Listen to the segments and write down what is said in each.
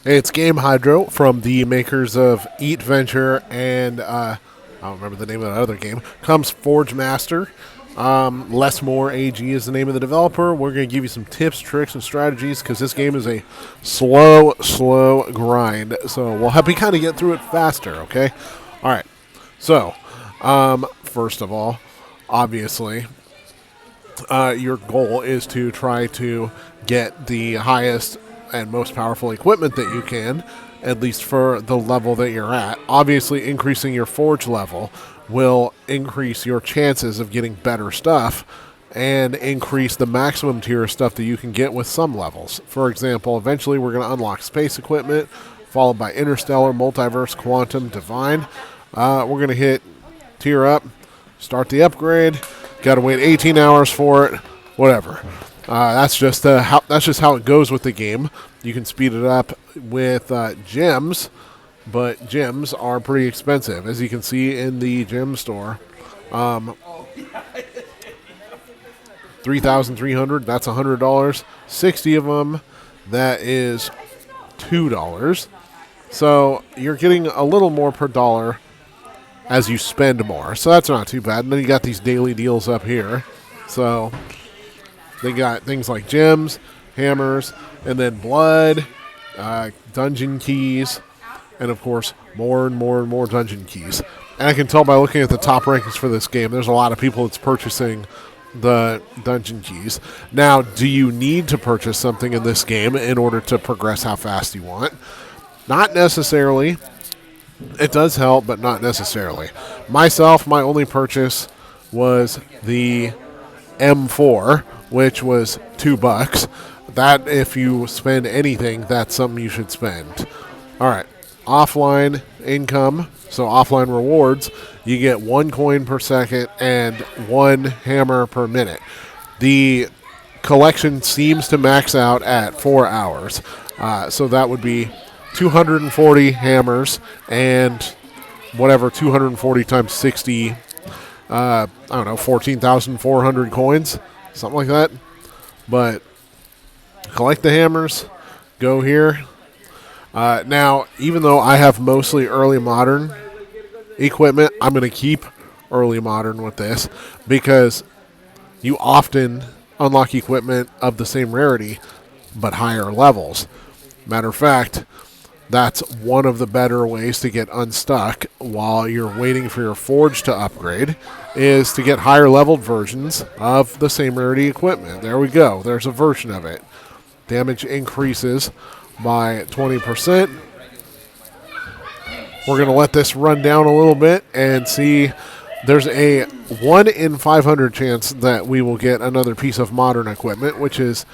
Hey, it's Game Hydro from the makers of Eat Venture and I don't remember the name of that other game. Comes Forge Master. Less More AG is the name of the developer. We're going to give you some tips, tricks, and strategies because this game is a slow grind. So we'll help you kind of get through it faster, okay? All right. So, first of all, obviously, your goal is to try to get the highest and most powerful equipment that you can, at least for the level that you're at. Obviously, increasing your forge level will increase your chances of getting better stuff and increase the maximum tier of stuff that you can get with some levels. For example, eventually we're going to unlock space equipment, followed by interstellar, multiverse, quantum, divine. We're going to hit tier up, start the upgrade. Got to wait 18 hours for it. Whatever. That's just how it goes with the game. You can speed it up with gems, but gems are pretty expensive, as you can see in the gem store. 3,300. That's $100. 60 of them. That is $2. So you're getting a little more per dollar as you spend more. So that's not too bad. And then you got these daily deals up here. So they got things like gems, hammers, and then blood, dungeon keys, and of course more and more dungeon keys. And I can tell by looking at the top rankings for this game, there's a lot of people that's purchasing the dungeon keys. Now, do you need to purchase something in this game in order to progress how fast you want? Not necessarily. It does help, but not necessarily. Myself, my only purchase was the M4, which was $2. That, if you spend anything, that's something you should spend. All right, offline income, so offline rewards, you get 1 coin per second and 1 hammer per minute. The collection seems to max out at 4 hours, so that would be 240 hammers and whatever 240 times 60, I don't know, 14,400 coins, something like that. But collect the hammers, go here. Now, even though I have mostly early modern equipment, I'm going to keep early modern with this because you often unlock equipment of the same rarity but higher levels. Matter of fact, that's one of the better ways to get unstuck while you're waiting for your forge to upgrade, is to get higher leveled versions of the same rarity equipment. There we go. There's a version of it. Damage increases by 20%. We're going to let this run down a little bit and see. There's a 1 in 500 chance that we will get another piece of modern equipment, which is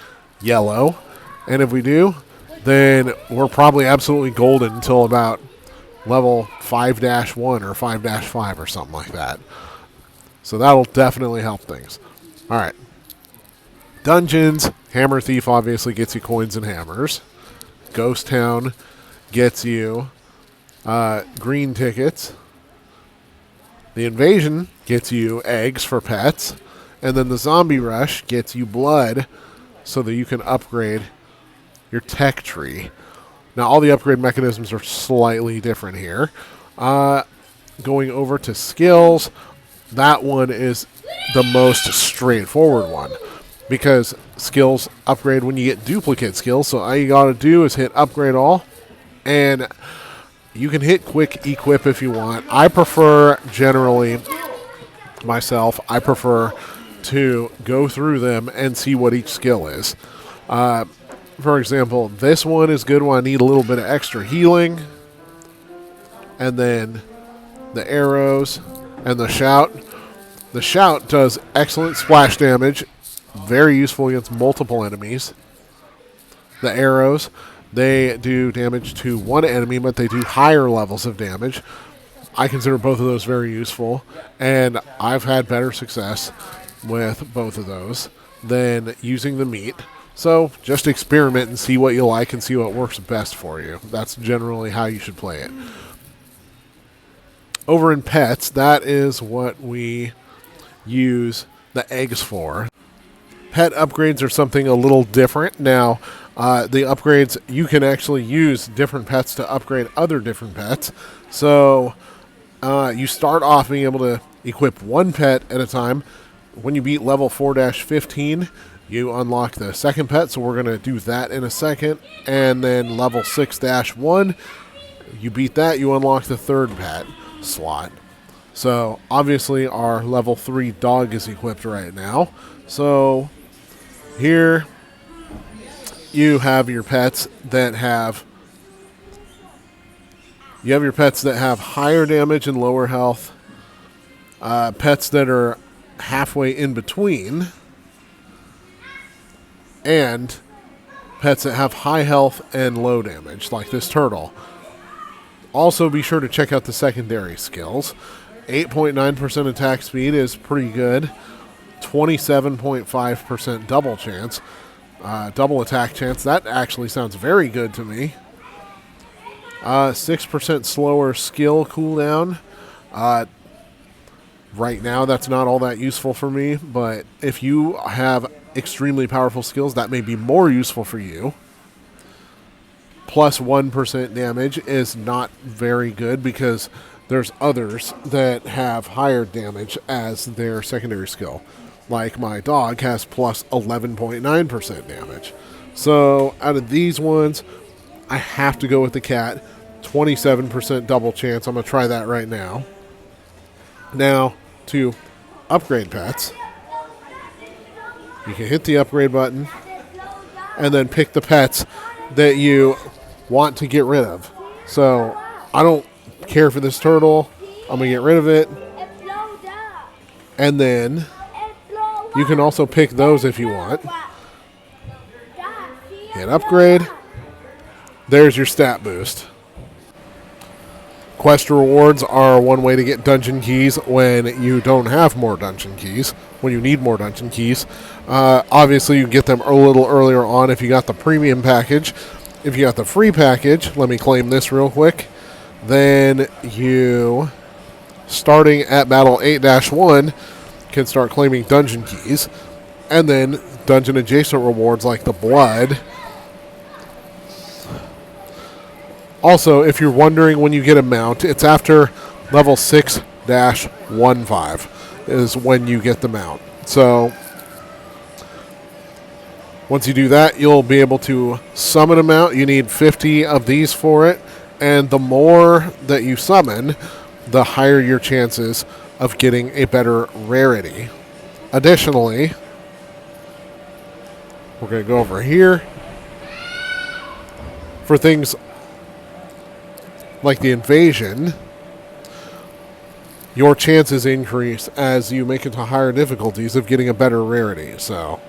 yellow. And if we do, then we're probably absolutely golden until about level 5-1 or 5-5 or something like that. So that'll definitely help things. All right. Dungeons. Hammer Thief obviously gets you coins and hammers. Ghost Town gets you green tickets. The Invasion gets you eggs for pets. And then the Zombie Rush gets you blood so that you can upgrade your tech tree. Now, all the upgrade mechanisms are slightly different here. Going over to skills, that one is the most straightforward one because skills upgrade when you get duplicate skills. So all you got to do is hit upgrade all, and you can hit quick equip if you want. I prefer generally, myself, I prefer to go through them and see what each skill is. For example, this one is good when I need a little bit of extra healing. And then the arrows and the shout. The shout does excellent splash damage. Very useful against multiple enemies. The arrows, they do damage to one enemy, but they do higher levels of damage. I consider both of those very useful. And I've had better success with both of those than using the meat. So just experiment and see what you like and see what works best for you. That's generally how you should play it. Over in pets, that is what we use the eggs for. Pet upgrades are something a little different. Now, The upgrades, you can actually use different pets to upgrade other different pets. So you start off being able to equip one pet at a time. When you beat level 4-15, you unlock the second pet, so we're going to do that in a second. And then level 6-1, you beat that, you unlock the third pet slot. So obviously our level 3 dog is equipped right now. So here you have your pets that have higher damage and lower health, pets that are halfway in between, and pets that have high health and low damage, like this turtle. Also, be sure to check out the secondary skills. 8.9% attack speed is pretty good. 27.5% double chance. Double attack chance. That actually sounds very good to me. 6% slower skill cooldown. Right now, that's not all that useful for me, but if you have extremely powerful skills, that may be more useful for you. Plus 1% damage is not very good because there's others that have higher damage as their secondary skill. Like my dog has plus 11.9% damage. So out of these ones, I have to go with the cat. 27% double chance. I'm going to try that right now. Now, to upgrade pets, you can hit the upgrade button and then pick the pets that you want to get rid of. So I don't care for this turtle. I'm going to get rid of it. And then you can also pick those if you want. Hit upgrade. There's your stat boost. Quest rewards are one way to get dungeon keys when you don't have more dungeon keys, when you need more dungeon keys. Obviously, you get them a little earlier on if you got the premium package. If you got the free package, let me claim this real quick, then you, starting at Battle 8-1, can start claiming dungeon keys, and then dungeon adjacent rewards like the blood. Also, if you're wondering when you get a mount, it's after level 6-15 is when you get the mount. So once you do that, you'll be able to summon a mount. You need 50 of these for it, and the more that you summon, the higher your chances of getting a better rarity. Additionally, we're going to go over here for things like the invasion. Your chances increase as you make it to higher difficulties of getting a better rarity. So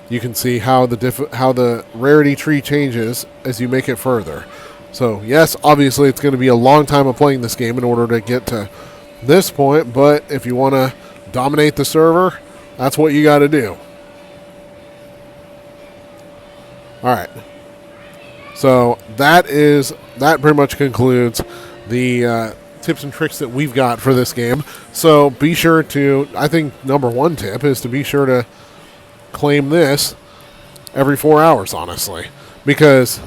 you can see how the rarity tree changes as you make it further. So yes, obviously it's going to be a long time of playing this game in order to get to this point, but if you want to dominate the server, that's what you got to do. All right. So that pretty much concludes the tips and tricks that we've got for this game. So be sure to, I think number one tip is to be sure to claim this every 4 hours, honestly, because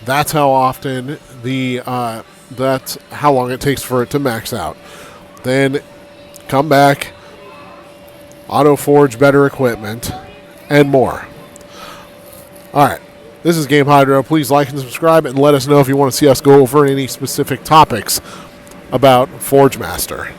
that's how often that's how long it takes for it to max out. Then come back, auto forge better equipment, and more. All right. This is Game Hydro. Please like and subscribe and let us know if you want to see us go over any specific topics about Forge Master.